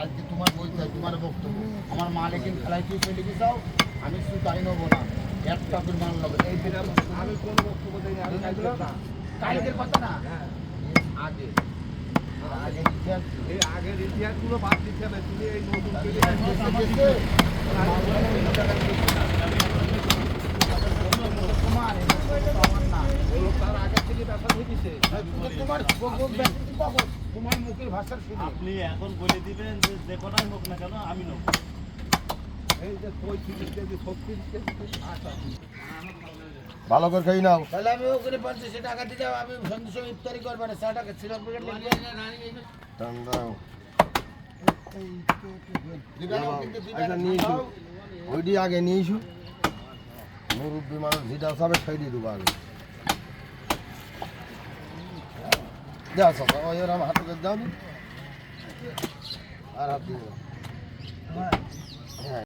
আজকে তোমার বলতে তোমার বক্তব্য আমার মালিকিন খেলায় তুই চলে গিয়ে যাও আমি শুধু তাই নেবো না একটা করে মান নেবো এই আমি কোনো বক্তব্য দিই আমি কালকের কথা না আগে এই আগের ইতিহাসগুলো বাদ দিতে হবে তুমি এই নতুন তার আগে থেকে ব্যবসা থেকেছে তোমার মুখের ভাষার আপনি এখন বলে দিবেন যে যে কোনাই হোক না কেন আমি নেব এই যে 36 ভালো করে খাই নাও তাহলে আমি ওখানে 50 টাকা দিয়ে যাও আমি সন্ধ্যে সময় ইফতারি করবো না 100 টাকা সিরাপ প্যাকেট দাও লিখে নিয়েছো ওইটি আগে নিয়েছো মুরব্বী মানুষ যেটা সবে খাই দিয়ে দেবো আগে দেওয়া সব ওই ওর আমার হাতে করে দাও আর হাত দিয়ে